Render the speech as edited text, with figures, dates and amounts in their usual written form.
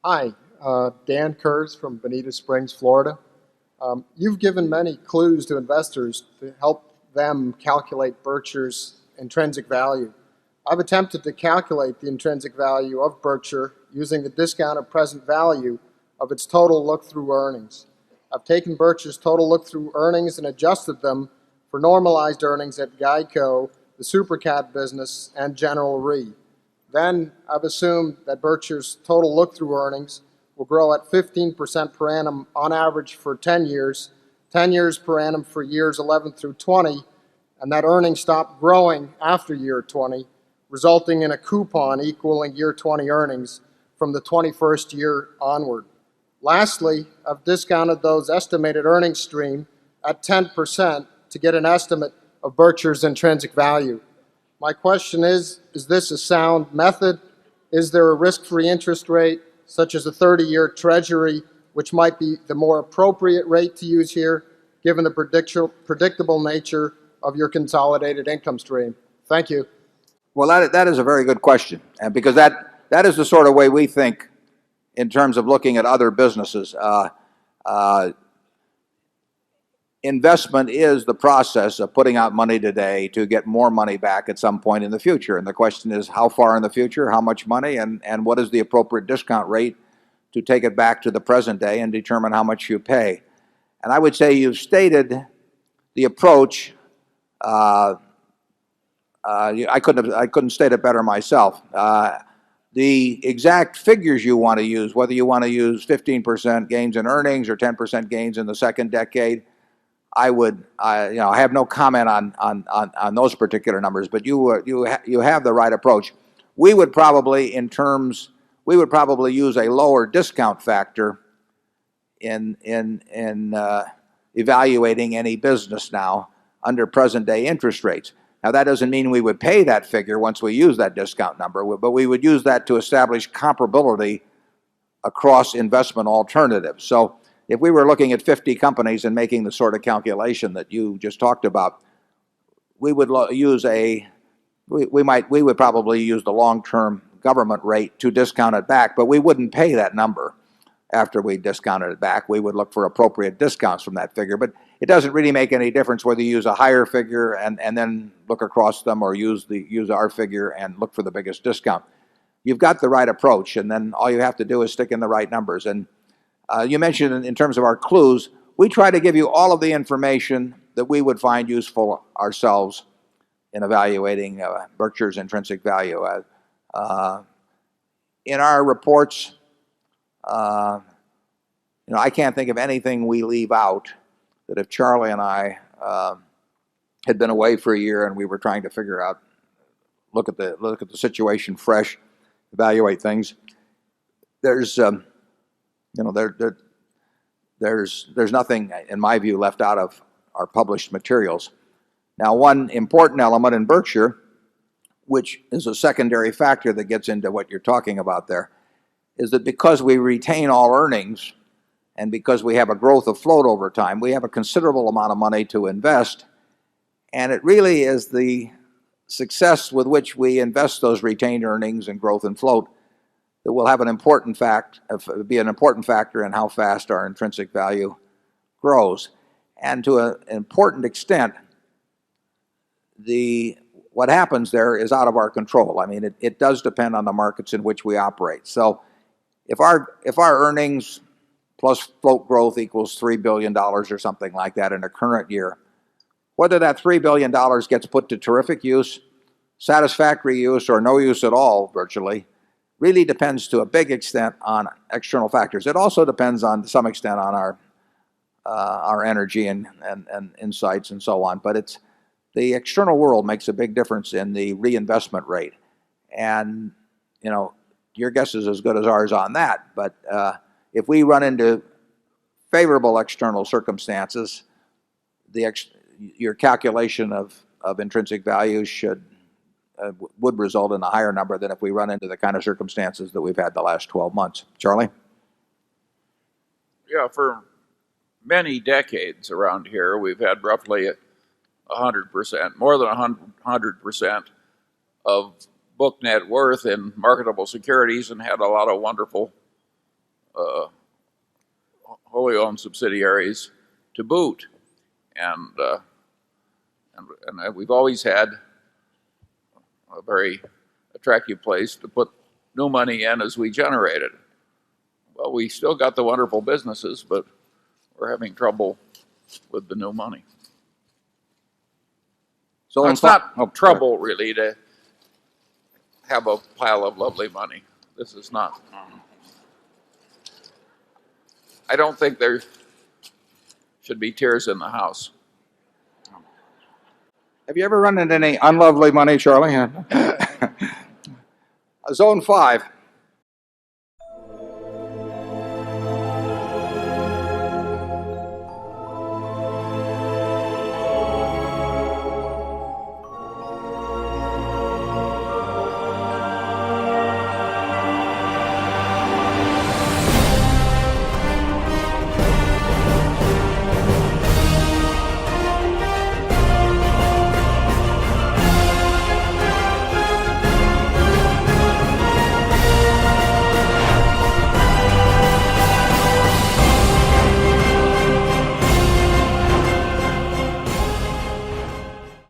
Hi, Dan Kurz from Bonita Springs, Florida. You've given many clues to investors to help them calculate Berkshire's intrinsic value. I've attempted to calculate the intrinsic value of Berkshire using the discounted present value of its total look-through earnings. I've taken Berkshire's total look-through earnings and adjusted them for normalized earnings at Geico, the Supercat business, and General Re. Then I've assumed that Berkshire's total look-through earnings will grow at 15% per annum on average for 10 years, 10 years per annum for years 11 through 20, and that earnings stop growing after year 20, resulting in a coupon equaling year 20 earnings from the 21st year onward. Lastly, I've discounted those estimated earnings stream at 10% to get an estimate of Berkshire's intrinsic value. My question is this a sound method? Is there a risk-free interest rate, such as a 30-year treasury, which might be the more appropriate rate to use here, given the predictable nature of your consolidated income stream? Thank you. Well, that is a very good question, and because that is the sort of way we think in terms of looking at other businesses. Investment is the process of putting out money today to get more money back at some point in the future. And the question is, how far in the future, how much money, and what is the appropriate discount rate to take it back to the present day and determine how much you pay. And I would say you've stated the approach. I couldn't state it better myself. The exact figures you want to use, whether you want to use 15% gains in earnings or 10% gains in the second decade, I have no comment on those particular numbers, but you have the right approach. We would probably use a lower discount factor in evaluating any business now under present day interest rates. Now, that doesn't mean we would pay that figure once we use that discount number, but we would use that to establish comparability across investment alternatives. So if we were looking at 50 companies and making the sort of calculation that you just talked about, we would probably use the long-term government rate to discount it back, but we wouldn't pay that number after we discounted it back. We would look for appropriate discounts from that figure, but it doesn't really make any difference whether you use a higher figure and then look across them, or use our figure and look for the biggest discount. You've got the right approach, and then all you have to do is stick in the right numbers. And you mentioned in terms of our clues, we try to give you all of the information that we would find useful ourselves in evaluating Berkshire's intrinsic value. In our reports, I can't think of anything we leave out that if Charlie and I had been away for a year and we were trying to figure out, look at the situation fresh, evaluate things, there's nothing, in my view, left out of our published materials. Now, one important element in Berkshire, which is a secondary factor that gets into what you're talking about there, is that because we retain all earnings and because we have a growth of float over time, we have a considerable amount of money to invest, and it really is the success with which we invest those retained earnings and growth and float that will have an important factor in how fast our intrinsic value grows. And to an important extent, what happens there is out of our control. I mean, it does depend on the markets in which we operate. So if our earnings plus float growth equals $3 billion or something like that in a current year, whether that $3 billion gets put to terrific use, satisfactory use, or no use at all virtually, really depends to a big extent on external factors. It also depends to some extent on our energy and insights and so on. But the external world makes a big difference in the reinvestment rate. And your guess is as good as ours on that. But if we run into favorable external circumstances, your calculation of intrinsic value would result in a higher number than if we run into the kind of circumstances that we've had the last 12 months. Charlie? Yeah, for many decades around here, we've had roughly 100%, more than 100% of book net worth in marketable securities, and had a lot of wonderful uh, wholly owned subsidiaries to boot. And we've always had a very attractive place to put new money in as we generate it. Well, we still got the wonderful businesses, but we're having trouble with the new money. So Now, in it's not oh, trouble, really, to have a pile of lovely money. This is not. I don't think there should be tears in the house. Have you ever run into any unlovely money, Charlie? Zone 5.